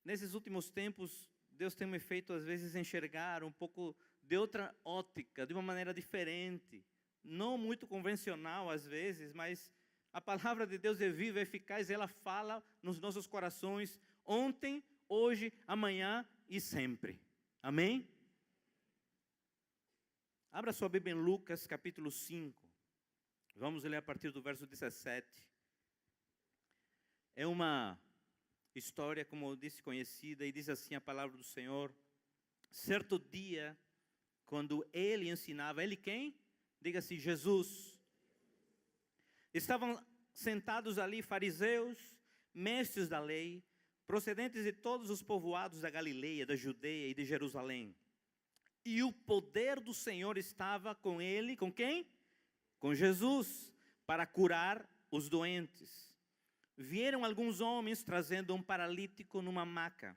nesses últimos tempos, Deus tem me feito, às vezes, enxergar um pouco de outra ótica, de uma maneira diferente. Não muito convencional, às vezes, mas a palavra de Deus é viva, é eficaz, ela fala nos nossos corações, ontem, hoje, amanhã e sempre. Amém? Abra sua Bíblia em Lucas, capítulo 5. Vamos ler a partir do verso 17. É uma história, como eu disse, conhecida, e diz assim a palavra do Senhor. Certo dia, quando ele ensinava, ele quem? Diga assim, Jesus. Estavam sentados ali fariseus, mestres da lei, procedentes de todos os povoados da Galileia, da Judeia e de Jerusalém. E o poder do Senhor estava com ele, com quem? Com Jesus, para curar os doentes. Vieram alguns homens trazendo um paralítico numa maca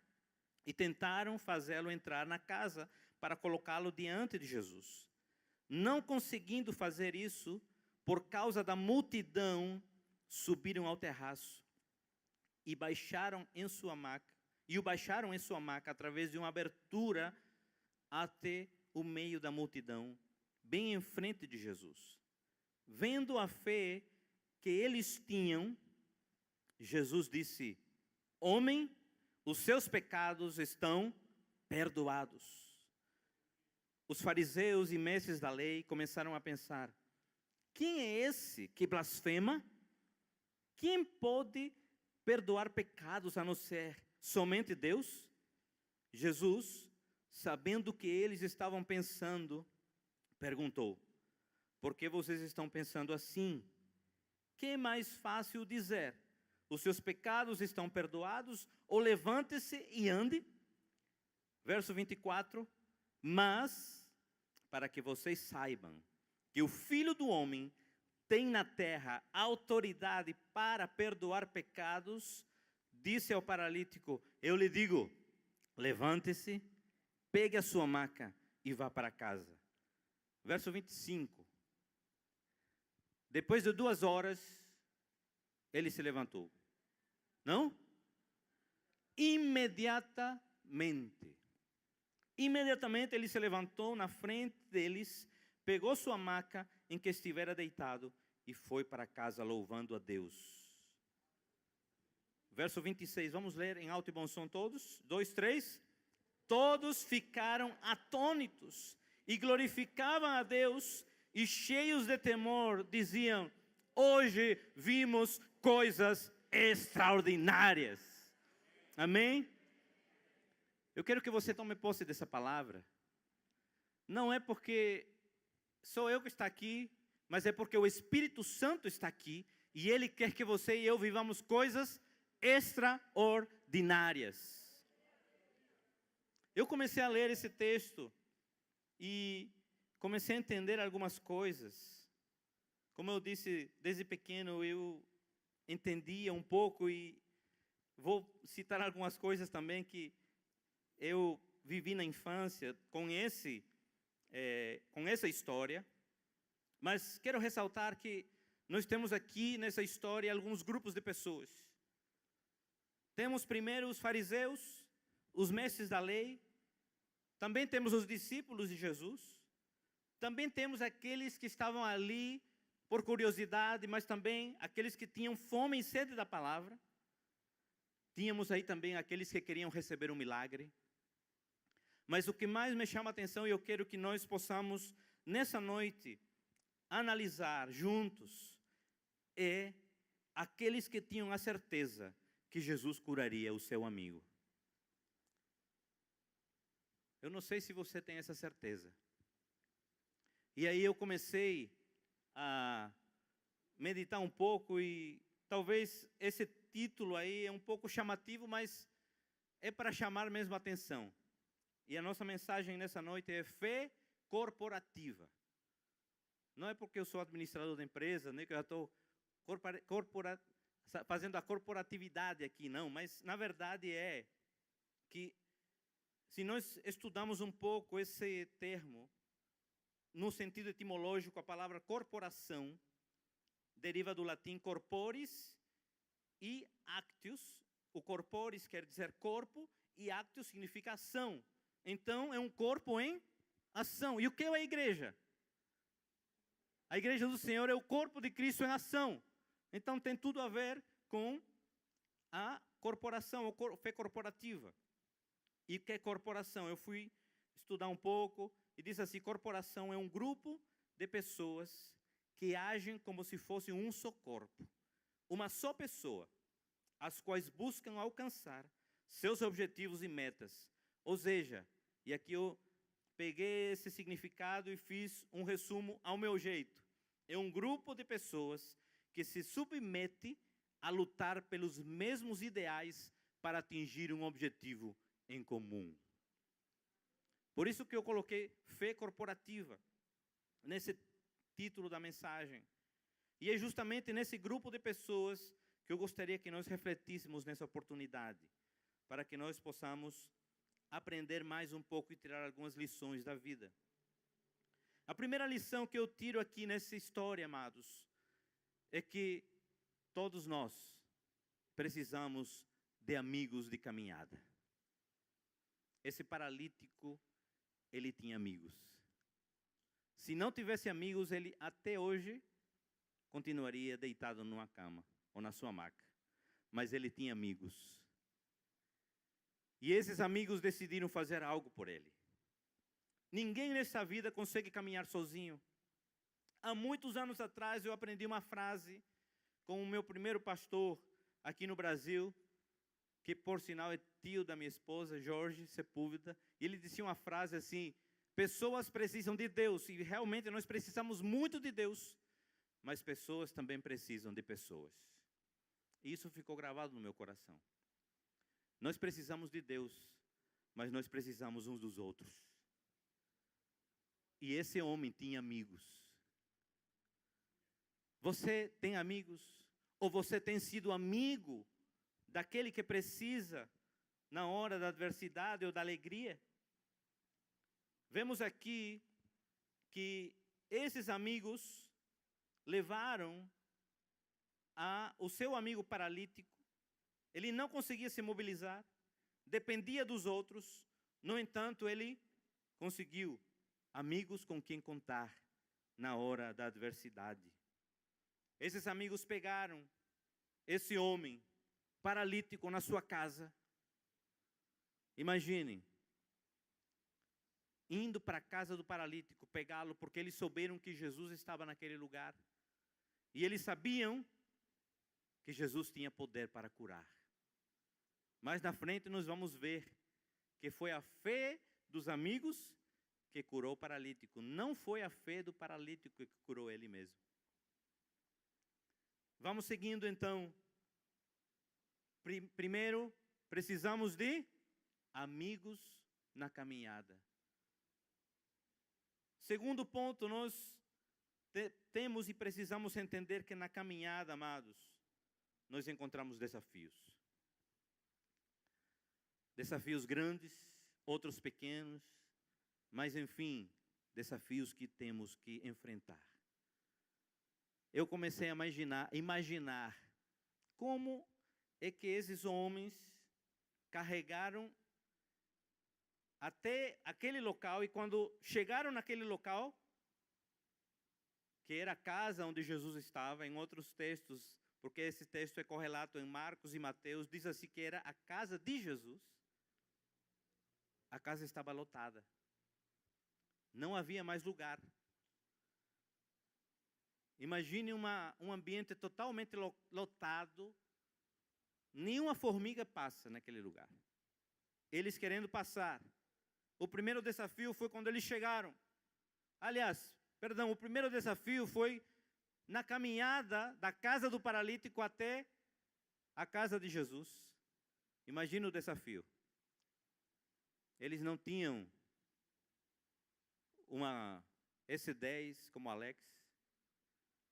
e tentaram fazê-lo entrar na casa para colocá-lo diante de Jesus. Não conseguindo fazer isso, por causa da multidão, subiram ao terraço e baixaram em sua maca, através de uma abertura até o meio da multidão, bem em frente de Jesus. Vendo a fé que eles tinham, Jesus disse: homem, os seus pecados estão perdoados. Os fariseus e mestres da lei começaram a pensar: quem é esse que blasfema? Quem pode perdoar pecados a não ser somente Deus? Jesus, sabendo o que eles estavam pensando, perguntou: por que vocês estão pensando assim? Que é mais fácil dizer: os seus pecados estão perdoados, ou levante-se e ande? Verso 24, mas, para que vocês saibam, que o Filho do Homem tem na terra autoridade para perdoar pecados, disse ao paralítico: eu lhe digo, levante-se, pegue a sua maca e vá para casa. Verso 25, depois de 2 horas, ele se levantou. Não? Imediatamente ele se levantou na frente deles, pegou sua maca em que estivera deitado e foi para casa louvando a Deus. Verso 26, vamos ler em alto e bom som todos? 2, 3. Todos ficaram atônitos e glorificavam a Deus e cheios de temor diziam: hoje vimos coisas extraordinárias. Amém? Eu quero que você tome posse dessa palavra. Não é porque sou eu que está aqui, mas é porque o Espírito Santo está aqui e Ele quer que você e eu vivamos coisas extraordinárias. Eu comecei a ler esse texto e comecei a entender algumas coisas. Como eu disse, desde pequeno eu entendia um pouco e vou citar algumas coisas também que eu vivi na infância com essa história. Mas quero ressaltar que nós temos aqui nessa história alguns grupos de pessoas. Temos primeiro os fariseus, os mestres da lei. Também temos os discípulos de Jesus. Também temos aqueles que estavam ali por curiosidade, mas também aqueles que tinham fome e sede da palavra. Tínhamos aí também aqueles que queriam receber um milagre. Mas o que mais me chama a atenção, e eu quero que nós possamos, nessa noite, analisar juntos, é aqueles que tinham a certeza que Jesus curaria o seu amigo. Eu não sei se você tem essa certeza. E aí eu comecei a meditar um pouco e talvez esse título aí é um pouco chamativo, mas é para chamar mesmo a atenção. E a nossa mensagem nessa noite é fé corporativa. Não é porque eu sou administrador da empresa, nem que eu já estou fazendo a corporatividade aqui, não. Mas na verdade é que se nós estudamos um pouco esse termo, no sentido etimológico, a palavra corporação deriva do latim corporis e actius. O corporis quer dizer corpo e actio significa ação. Então, é um corpo em ação. E o que é a igreja? A igreja do Senhor é o corpo de Cristo em ação. Então, tem tudo a ver com a corporação, a fé corporativa. E o que é corporação? Eu fui estudar um pouco e diz assim, corporação é um grupo de pessoas que agem como se fosse um só corpo. Uma só pessoa, as quais buscam alcançar seus objetivos e metas. Ou seja, e aqui eu peguei esse significado e fiz um resumo ao meu jeito. É um grupo de pessoas que se submete a lutar pelos mesmos ideais para atingir um objetivo em comum. Por isso que eu coloquei fé corporativa nesse título da mensagem. E é justamente nesse grupo de pessoas que eu gostaria que nós refletíssemos nessa oportunidade, para que nós possamos aprender mais um pouco e tirar algumas lições da vida. A primeira lição que eu tiro aqui nessa história, amados, é que todos nós precisamos de amigos de caminhada. Esse paralítico, ele tinha amigos. Se não tivesse amigos, ele até hoje continuaria deitado numa cama ou na sua maca. Mas ele tinha amigos. E esses amigos decidiram fazer algo por ele. Ninguém nessa vida consegue caminhar sozinho. Há muitos anos atrás eu aprendi uma frase com o meu primeiro pastor aqui no Brasil, que por sinal é tio da minha esposa, Jorge Sepúlveda. E ele disse uma frase assim, pessoas precisam de Deus, e realmente nós precisamos muito de Deus, mas pessoas também precisam de pessoas. E isso ficou gravado no meu coração. Nós precisamos de Deus, mas nós precisamos uns dos outros. E esse homem tinha amigos. Você tem amigos? Ou você tem sido amigo daquele que precisa na hora da adversidade ou da alegria? Vemos aqui que esses amigos levaram o seu amigo paralítico. Ele não conseguia se mobilizar, dependia dos outros. No entanto, ele conseguiu amigos com quem contar na hora da adversidade. Esses amigos pegaram esse homem paralítico na sua casa. Imaginem, indo para a casa do paralítico, pegá-lo, porque eles souberam que Jesus estava naquele lugar. E eles sabiam que Jesus tinha poder para curar. Mas na frente nós vamos ver que foi a fé dos amigos que curou o paralítico. Não foi a fé do paralítico que curou ele mesmo. Vamos seguindo então. Primeiro, precisamos de amigos na caminhada. Segundo ponto, nós temos e precisamos entender que na caminhada, amados, nós encontramos desafios. Desafios grandes, outros pequenos, mas enfim, desafios que temos que enfrentar. Eu comecei a imaginar como é que esses homens carregaram até aquele local, e quando chegaram naquele local, que era a casa onde Jesus estava, em outros textos, porque esse texto é correlato em Marcos e Mateus, diz assim que era a casa de Jesus, a casa estava lotada. Não havia mais lugar. Imagine um ambiente totalmente lotado, nenhuma formiga passa naquele lugar. Eles querendo passar. O primeiro desafio foi quando eles chegaram. O primeiro desafio foi na caminhada da casa do paralítico até a casa de Jesus. Imagina o desafio. Eles não tinham uma S10 como Alex.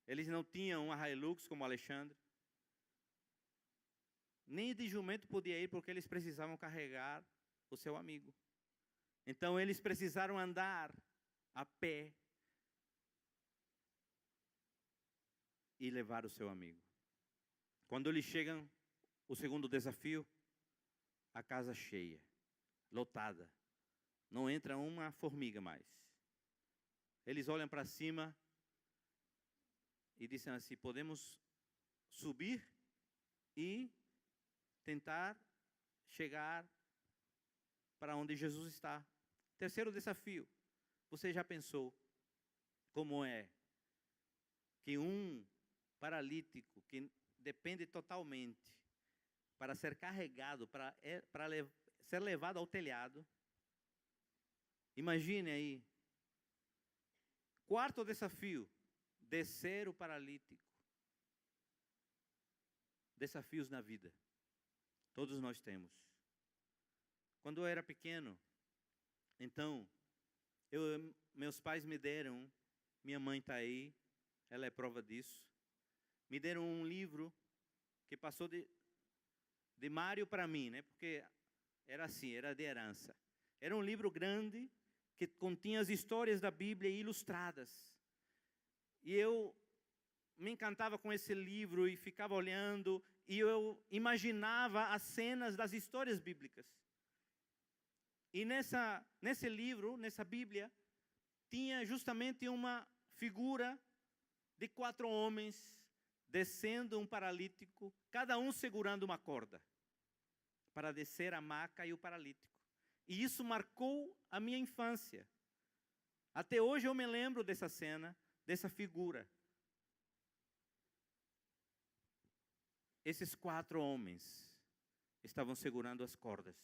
Eles não tinham uma Hilux como Alexandre. Nem de jumento podia ir porque eles precisavam carregar o seu amigo. Então eles precisaram andar a pé e levar o seu amigo. Quando eles chegam, o segundo desafio, a casa cheia, lotada. Não entra uma formiga mais. Eles olham para cima e dizem assim: podemos subir e tentar chegar para onde Jesus está. Terceiro desafio. Você já pensou como é que um paralítico que depende totalmente para ser carregado, para ser levado ao telhado? Imagine aí. Quarto desafio, descer o paralítico. Desafios na vida. Todos nós temos. Quando eu era pequeno, então, meus pais me deram, minha mãe está aí, ela é prova disso, me deram um livro que passou de Mário para mim, né? Porque era assim, era de herança. Era um livro grande que continha as histórias da Bíblia ilustradas. E eu me encantava com esse livro e ficava olhando, e eu imaginava as cenas das histórias bíblicas. E nesse livro, nessa Bíblia, tinha justamente uma figura de 4 homens descendo um paralítico, cada um segurando uma corda, para descer a maca e o paralítico. E isso marcou a minha infância. Até hoje eu me lembro dessa cena, dessa figura. Esses 4 homens estavam segurando as cordas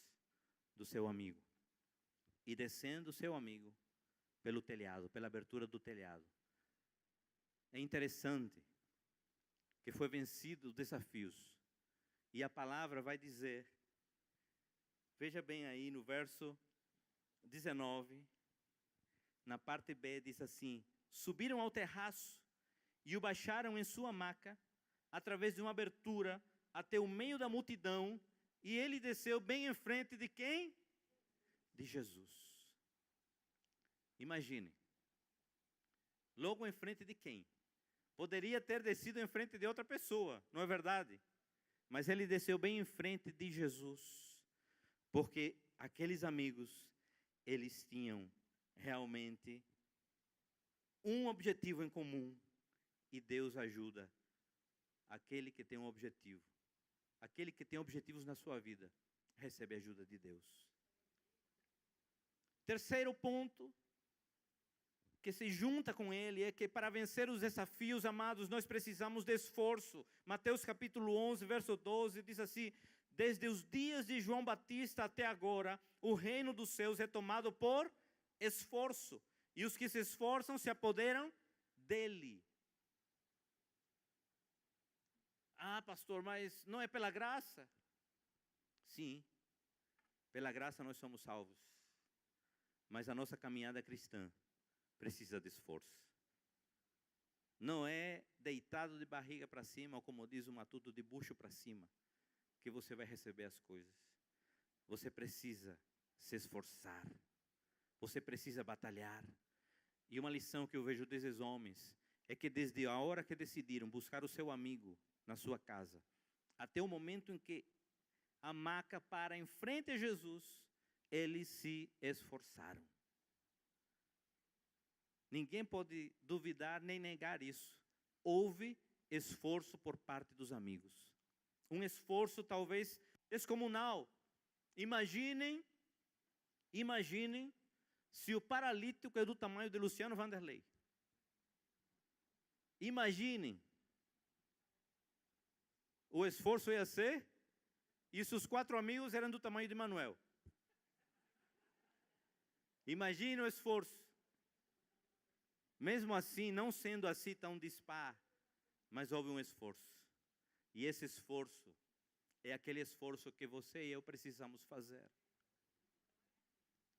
do seu amigo e descendo o seu amigo pelo telhado, pela abertura do telhado. É interessante que foi vencido os desafios. E a palavra vai dizer, veja bem aí no verso 19, na parte B diz assim: subiram ao terraço e o baixaram em sua maca, através de uma abertura, até o meio da multidão, e ele desceu bem em frente de quem? De Jesus. Imagine, logo em frente de quem? Poderia ter descido em frente de outra pessoa, não é verdade? Mas ele desceu bem em frente de Jesus, porque aqueles amigos, eles tinham realmente um objetivo em comum, e Deus ajuda aquele que tem um objetivo. Aquele que tem objetivos na sua vida, recebe a ajuda de Deus. Terceiro ponto, que se junta com ele, é que para vencer os desafios, amados, nós precisamos de esforço. Mateus capítulo 11, verso 12, diz assim: desde os dias de João Batista até agora, o reino dos céus é tomado por esforço, e os que se esforçam se apoderam dele. Ah, pastor, mas não é pela graça? Sim, pela graça nós somos salvos. Mas a nossa caminhada cristã precisa de esforço. Não é deitado de barriga para cima, ou como diz o Matuto, de bucho para cima, que você vai receber as coisas. Você precisa se esforçar. Você precisa batalhar. E uma lição que eu vejo desses homens é que desde a hora que decidiram buscar o seu amigo na sua casa, até o momento em que a maca para em frente a Jesus, eles se esforçaram. Ninguém pode duvidar nem negar isso. Houve esforço por parte dos amigos. Um esforço talvez descomunal. Imaginem se o paralítico é do tamanho de Luciano Vanderlei. Imaginem. O esforço ia ser, e se os 4 amigos eram do tamanho de Manuel. Imagine o esforço. Mesmo assim, não sendo assim tão dispar, mas houve um esforço. E esse esforço é aquele esforço que você e eu precisamos fazer.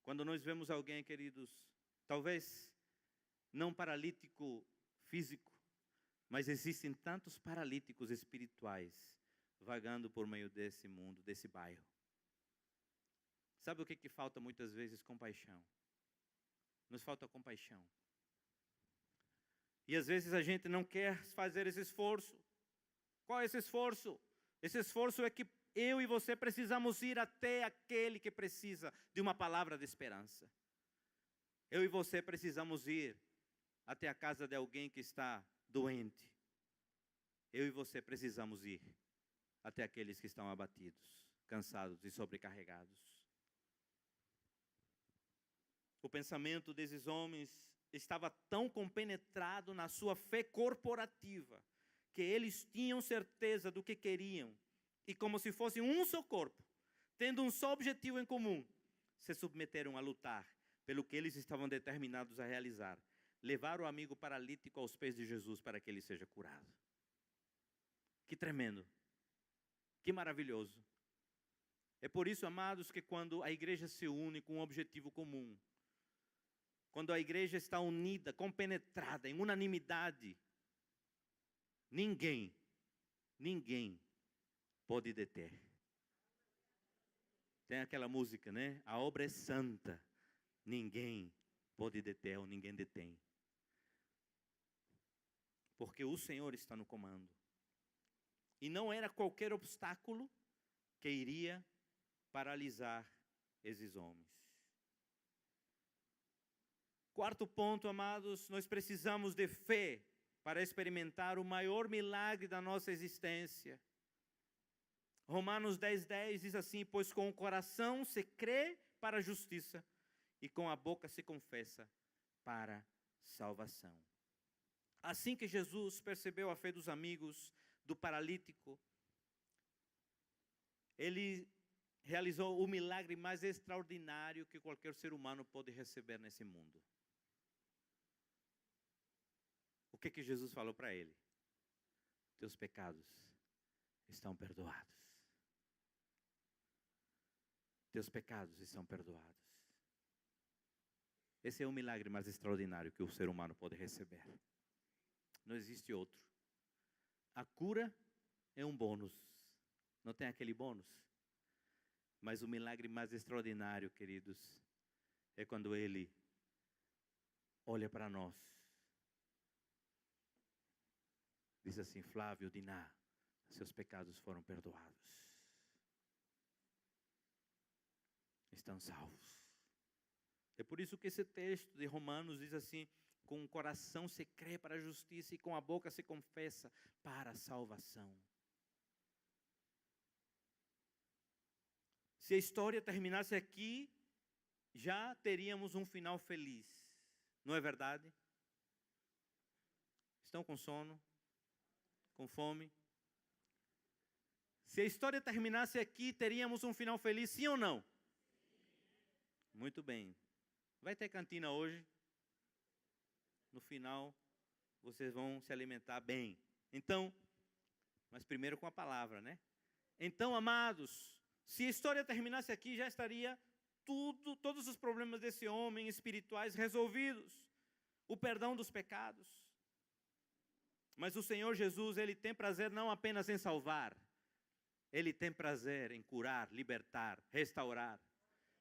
Quando nós vemos alguém, queridos, talvez não paralítico físico, mas existem tantos paralíticos espirituais vagando por meio desse mundo, desse bairro. Sabe o que falta muitas vezes? Compaixão. Nos falta compaixão. E às vezes a gente não quer fazer esse esforço. Qual é esse esforço? Esse esforço é que eu e você precisamos ir até aquele que precisa de uma palavra de esperança. Eu e você precisamos ir até a casa de alguém que está doente. Eu e você precisamos ir até aqueles que estão abatidos, cansados e sobrecarregados. O pensamento desses homens estava tão compenetrado na sua fé corporativa, que eles tinham certeza do que queriam, e como se fossem um só corpo, tendo um só objetivo em comum, se submeteram a lutar pelo que eles estavam determinados a realizar: levar o amigo paralítico aos pés de Jesus para que ele seja curado. Que tremendo, que maravilhoso. É por isso, amados, que quando a igreja se une com um objetivo comum, quando a igreja está unida, compenetrada, em unanimidade, ninguém pode deter. Tem aquela música, né? A obra é santa, ninguém pode deter ou ninguém detém. Porque o Senhor está no comando. E não era qualquer obstáculo que iria paralisar esses homens. Quarto ponto, amados, nós precisamos de fé para experimentar o maior milagre da nossa existência. Romanos 10:10 diz assim: pois com o coração se crê para a justiça e com a boca se confessa para a salvação. Assim que Jesus percebeu a fé dos amigos do paralítico, ele realizou o milagre mais extraordinário que qualquer ser humano pode receber nesse mundo. O que Jesus falou para ele? Teus pecados estão perdoados. Teus pecados estão perdoados. Esse é o milagre mais extraordinário que o ser humano pode receber. Não existe outro. A cura é um bônus. Não tem aquele bônus? Mas o milagre mais extraordinário, queridos, é quando Ele olha para nós. Diz assim: Flávio, Diná, seus pecados foram perdoados. Estão salvos. É por isso que esse texto de Romanos diz assim: com o coração se crê para a justiça e com a boca se confessa para a salvação. Se a história terminasse aqui, já teríamos um final feliz. Não é verdade? Estão com sono? Com fome? Se a história terminasse aqui, teríamos um final feliz, sim ou não? Muito bem. Vai ter cantina hoje? No final, vocês vão se alimentar bem. Então, mas primeiro com a palavra, né? Então, amados, se a história terminasse aqui, já estaria todos os problemas desse homem espirituais resolvidos. O perdão dos pecados. Mas o Senhor Jesus, Ele tem prazer não apenas em salvar. Ele tem prazer em curar, libertar, restaurar.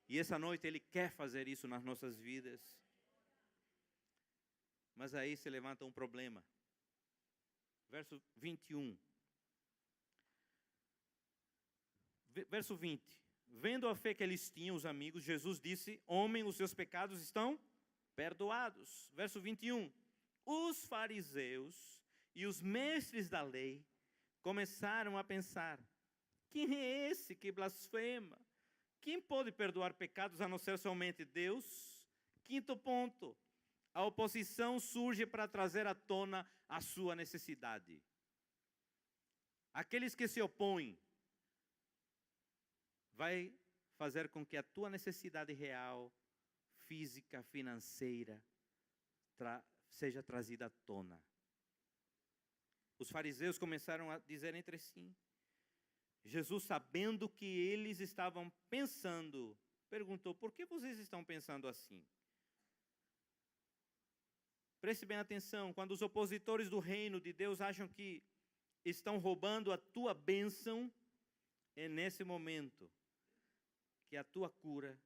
E essa noite Ele quer fazer isso nas nossas vidas. Mas aí se levanta um problema. Verso 21. Verso 20. Vendo a fé que eles tinham, os amigos, Jesus disse: homem, os seus pecados estão perdoados. Verso 21. Os fariseus e os mestres da lei começaram a pensar: quem é esse que blasfema? Quem pode perdoar pecados a não ser somente Deus? Quinto ponto. A oposição surge para trazer à tona a sua necessidade. Aqueles que se opõem vai fazer com que a tua necessidade real, física, financeira, seja trazida à tona. Os fariseus começaram a dizer entre si. Jesus, sabendo que eles estavam pensando, perguntou: por que vocês estão pensando assim? Preste bem atenção, quando os opositores do reino de Deus acham que estão roubando a tua bênção, é nesse momento que a tua cura,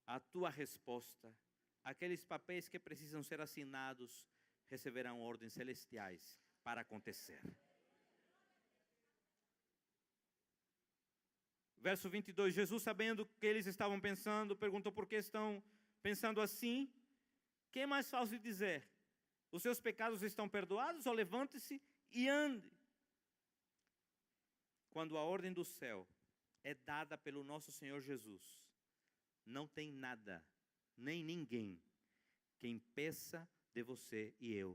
a tua resposta, aqueles papéis que precisam ser assinados, receberão ordens celestiais para acontecer. Verso 22, Jesus, sabendo o que eles estavam pensando, perguntou: por que estão pensando assim? Que é mais fácil dizer? Os seus pecados estão perdoados, ou levante-se e ande? Quando a ordem do céu é dada pelo nosso Senhor Jesus, não tem nada, nem ninguém, que impeça de você e eu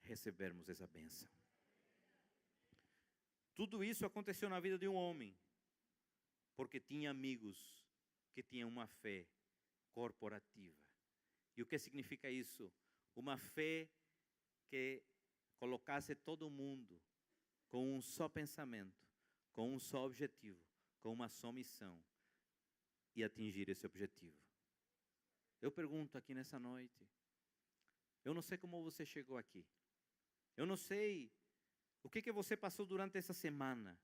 recebermos essa bênção. Tudo isso aconteceu na vida de um homem, porque tinha amigos que tinham uma fé corporativa. E o que significa isso? Uma fé que colocasse todo mundo com um só pensamento, com um só objetivo, com uma só missão, e atingir esse objetivo. Eu pergunto aqui nessa noite, eu não sei como você chegou aqui, eu não sei o que você passou durante essa semana.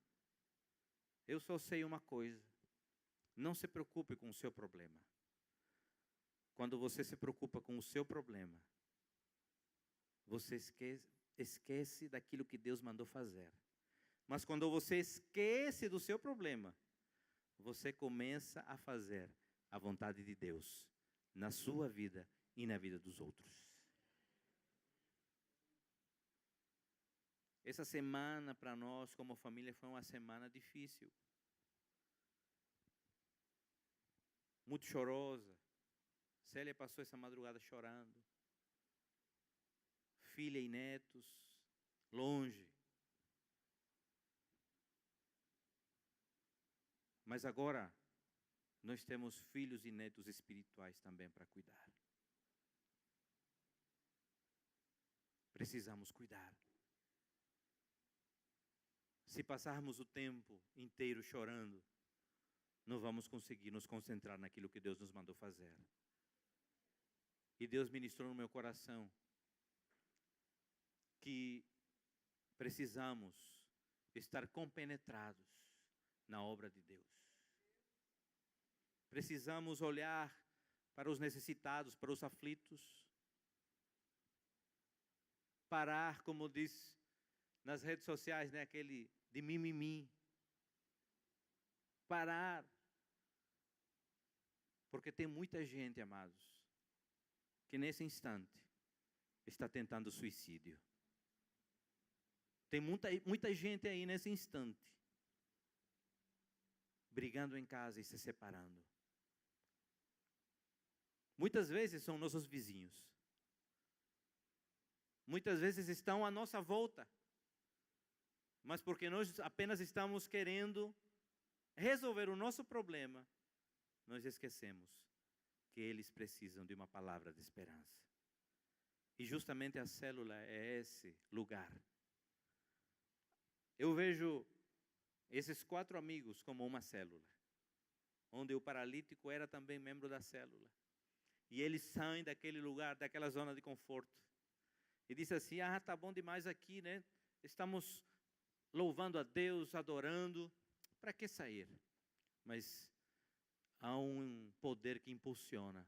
Eu só sei uma coisa: não se preocupe com o seu problema. Quando você se preocupa com o seu problema, você esquece daquilo que Deus mandou fazer. Mas quando você esquece do seu problema, você começa a fazer a vontade de Deus na sua vida e na vida dos outros. Essa semana para nós como família foi uma semana difícil. Muito chorosa. Célia passou essa madrugada chorando. Filha e netos longe. Mas agora nós temos filhos e netos espirituais também para cuidar. Precisamos cuidar. Se passarmos o tempo inteiro chorando, não vamos conseguir nos concentrar naquilo que Deus nos mandou fazer. E Deus ministrou no meu coração que precisamos estar compenetrados na obra de Deus. Precisamos olhar para os necessitados, para os aflitos. Parar, como diz nas redes sociais, né, aquele de mimimi. Parar. Porque tem muita gente, amados, que nesse instante está tentando suicídio. Tem muita gente aí nesse instante brigando em casa e se separando. Muitas vezes são nossos vizinhos. Muitas vezes estão à nossa volta. Mas porque nós apenas estamos querendo resolver o nosso problema, nós esquecemos que eles precisam de uma palavra de esperança. E justamente a célula é esse lugar. Eu vejo esses 4 amigos como uma célula, onde o paralítico era também membro da célula. E eles saem daquele lugar, daquela zona de conforto. E diz assim: tá bom demais aqui, né? Estamos louvando a Deus, adorando. Para que sair? Mas há um poder que impulsiona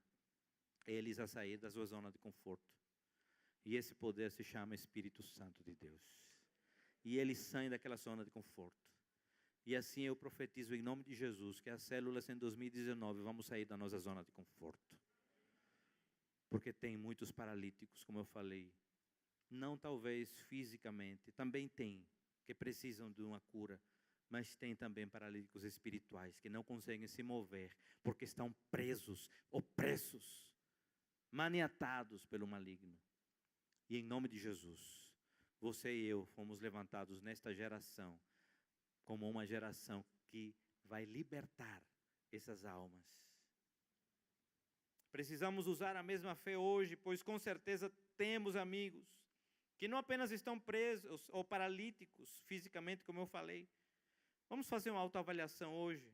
eles a sair da sua zona de conforto. E esse poder se chama Espírito Santo de Deus. E eles saem daquela zona de conforto. E assim eu profetizo em nome de Jesus que as células em 2019 vamos sair da nossa zona de conforto. Porque tem muitos paralíticos, como eu falei. Não talvez fisicamente, também tem, que precisam de uma cura. Mas tem também paralíticos espirituais que não conseguem se mover porque estão presos, opressos, maniatados pelo maligno. E em nome de Jesus, você e eu fomos levantados nesta geração como uma geração que vai libertar essas almas. Precisamos usar a mesma fé hoje, pois com certeza temos amigos que não apenas estão presos ou paralíticos fisicamente, como eu falei. Vamos fazer uma autoavaliação hoje.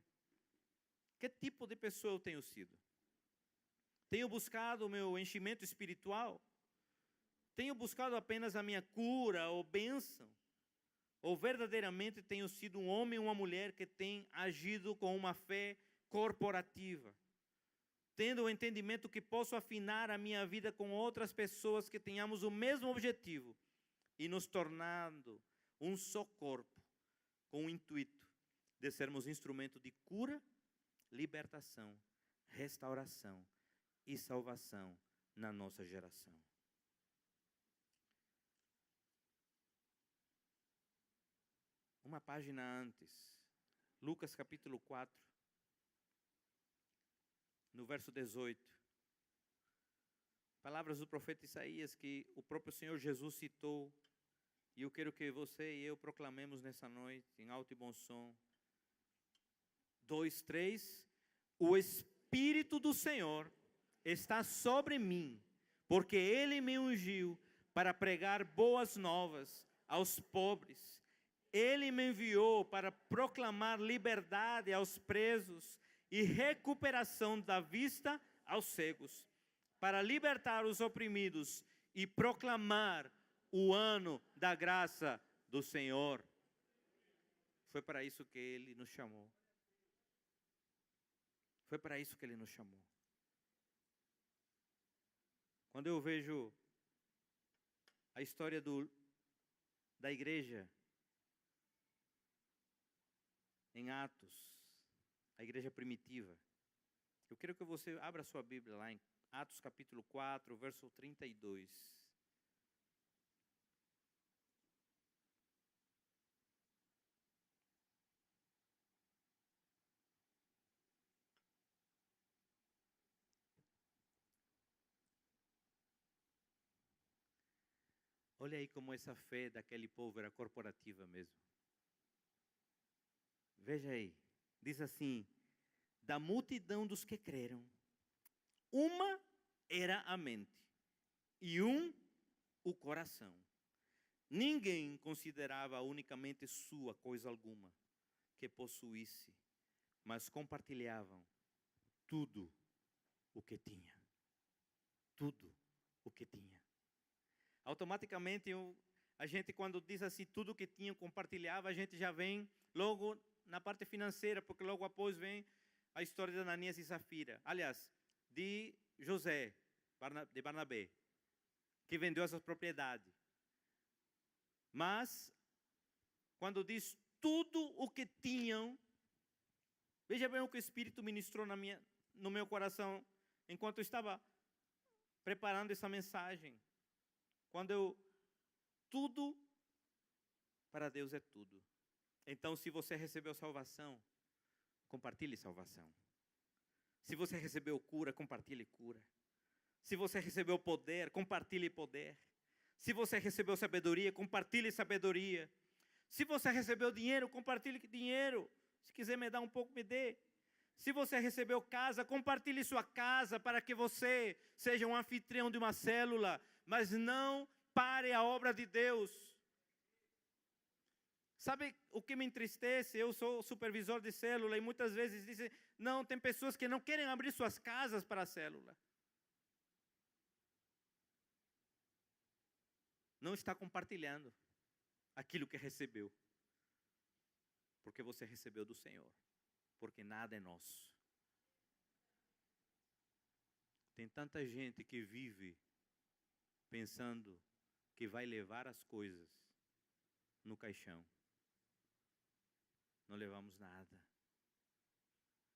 Que tipo de pessoa eu tenho sido? Tenho buscado o meu enchimento espiritual? Tenho buscado apenas a minha cura ou bênção? Ou verdadeiramente tenho sido um homem ou uma mulher que tem agido com uma fé corporativa? Tendo o entendimento que posso afinar a minha vida com outras pessoas que tenhamos o mesmo objetivo e nos tornando um só corpo, com o intuito de sermos instrumento de cura, libertação, restauração e salvação na nossa geração. Uma página antes, Lucas capítulo 4, no verso 18. Palavras do profeta Isaías que o próprio Senhor Jesus citou. E eu quero que você e eu proclamemos nessa noite, em alto e bom som. 2, 3. O Espírito do Senhor está sobre mim, porque Ele me ungiu para pregar boas novas aos pobres. Ele me enviou para proclamar liberdade aos presos e recuperação da vista aos cegos, para libertar os oprimidos e proclamar o ano da graça do Senhor. Foi para isso que Ele nos chamou. Foi para isso que Ele nos chamou. Quando eu vejo a história da igreja em Atos, a igreja primitiva, eu quero que você abra sua Bíblia lá em Atos capítulo 4, verso 32. Olha aí como essa fé daquele povo era corporativa mesmo. Veja aí, diz assim: da multidão dos que creram, uma era a mente e o coração. Ninguém considerava unicamente sua coisa alguma que possuísse, mas compartilhavam tudo o que tinha. Tudo o que tinha. Automaticamente, a gente quando diz assim, tudo o que tinha, compartilhava, a gente já vem logo na parte financeira, porque logo após vem a história de Ananias e Safira. Aliás, de José, de Barnabé, que vendeu essas propriedades. Mas, quando diz tudo o que tinham, veja bem o que o Espírito ministrou no meu coração, enquanto eu estava preparando essa mensagem. Tudo para Deus é tudo. Então, se você recebeu salvação, compartilhe salvação. Se você recebeu cura, compartilhe cura. Se você recebeu poder, compartilhe poder. Se você recebeu sabedoria, compartilhe sabedoria. Se você recebeu dinheiro, compartilhe dinheiro. Se quiser me dar um pouco, me dê. Se você recebeu casa, compartilhe sua casa para que você seja um anfitrião de uma célula, mas não pare a obra de Deus. Sabe o que me entristece? Eu sou supervisor de célula e muitas vezes dizem, não, tem pessoas que não querem abrir suas casas para a célula. Não está compartilhando aquilo que recebeu. Porque você recebeu do Senhor. Porque nada é nosso. Tem tanta gente que vive pensando que vai levar as coisas no caixão. Não levamos nada.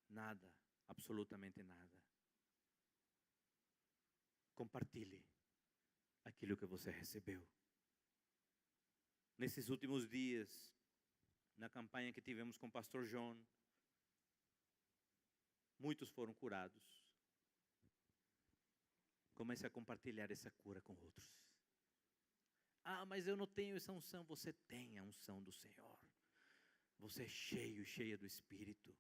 Nada, absolutamente nada. Compartilhe aquilo que você recebeu. Nesses últimos dias, na campanha que tivemos com o pastor John, muitos foram curados. Comece a compartilhar essa cura com outros. Ah, mas eu não tenho essa unção. Você tem a unção do Senhor. Você é cheia do Espírito.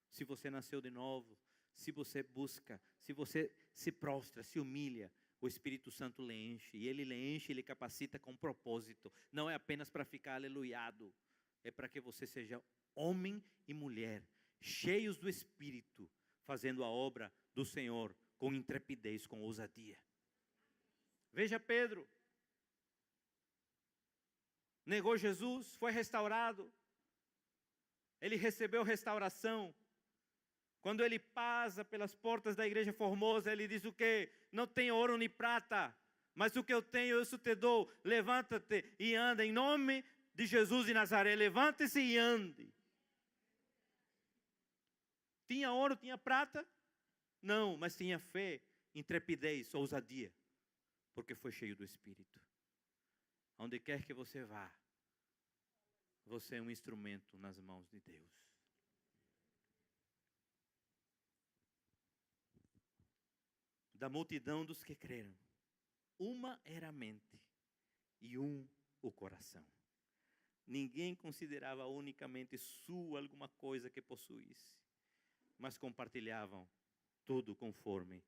Se você nasceu de novo, se você busca, se você se prostra, se humilha, o Espírito Santo lhe enche. E Ele lhe enche e lhe capacita com propósito. Não é apenas para ficar aleluiado. É para que você seja homem e mulher, cheios do Espírito, fazendo a obra do Senhor com intrepidez, com ousadia. Veja Pedro. Negou Jesus, foi restaurado. Ele recebeu restauração. Quando ele passa pelas portas da igreja Formosa, ele diz o quê? Não tenho ouro nem prata, mas o que eu tenho, isso te dou. Levanta-te e anda em nome de Jesus de Nazaré. Levante-se e ande. Tinha ouro, tinha prata? Não, mas tinha fé, intrepidez, ousadia, porque foi cheio do Espírito. Onde quer que você vá, você é um instrumento nas mãos de Deus. Da multidão dos que creram, uma era a mente e o coração. Ninguém considerava unicamente sua alguma coisa que possuísse, mas compartilhavam tudo conforme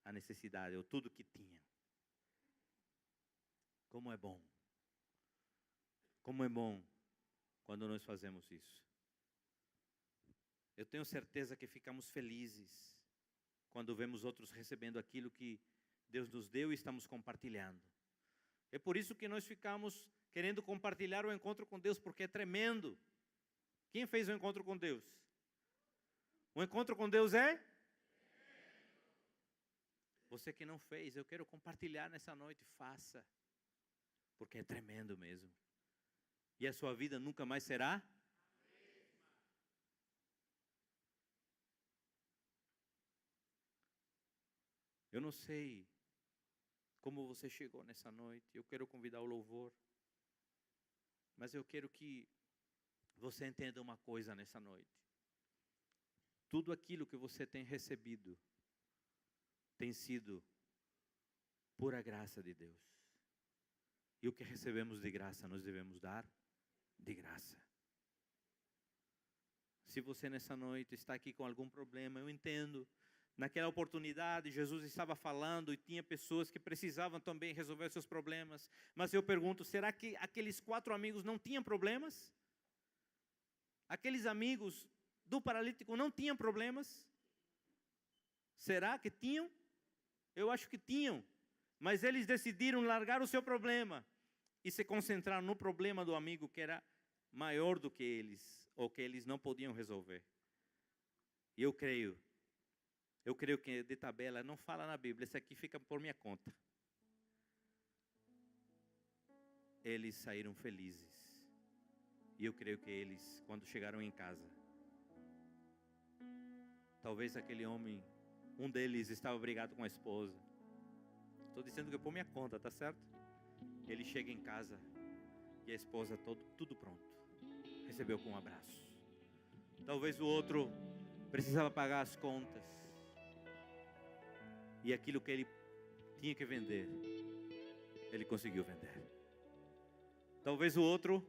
a necessidade, ou tudo que tinham. Como é bom. Como é bom quando nós fazemos isso. Eu tenho certeza que ficamos felizes quando vemos outros recebendo aquilo que Deus nos deu e estamos compartilhando. É por isso que nós ficamos querendo compartilhar o encontro com Deus, porque é tremendo. Quem fez o encontro com Deus? O encontro com Deus é? Você que não fez, eu quero compartilhar nessa noite, faça. Porque é tremendo mesmo. E a sua vida nunca mais será? Eu não sei como você chegou nessa noite. Eu quero convidar o louvor. Mas eu quero que você entenda uma coisa nessa noite. Tudo aquilo que você tem recebido tem sido pura graça de Deus. E o que recebemos de graça, nós devemos dar de graça. Se você nessa noite está aqui com algum problema, eu entendo. Naquela oportunidade, Jesus estava falando e tinha pessoas que precisavam também resolver seus problemas. Mas eu pergunto, será que aqueles 4 amigos não tinham problemas? Aqueles amigos do paralítico não tinham problemas? Será que tinham? Eu acho que tinham. Mas eles decidiram largar o seu problema e se concentrar no problema do amigo que era maior do que eles, ou que eles não podiam resolver. E eu creio que de tabela não fala na Bíblia, isso aqui fica por minha conta. Eles saíram felizes. E eu creio que eles, quando chegaram em casa, talvez aquele homem, um deles estava brigado com a esposa. Estou dizendo que é por minha conta, tá certo? Ele chega em casa e a esposa tudo pronto. Recebeu com um abraço. Talvez o outro precisava pagar as contas. E aquilo que ele tinha que vender, ele conseguiu vender. Talvez o outro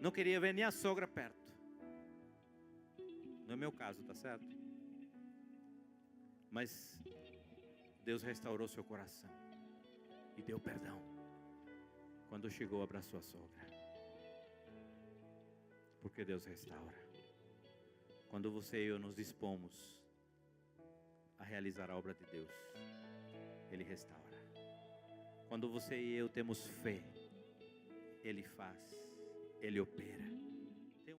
não queria ver nem a sogra perto. Não é meu caso, tá certo? Mas Deus restaurou seu coração e deu perdão. Quando chegou, abraçou a sogra. Porque Deus restaura. Quando você e eu nos dispomos a realizar a obra de Deus, Ele restaura. Quando você e eu temos fé, Ele faz, Ele opera.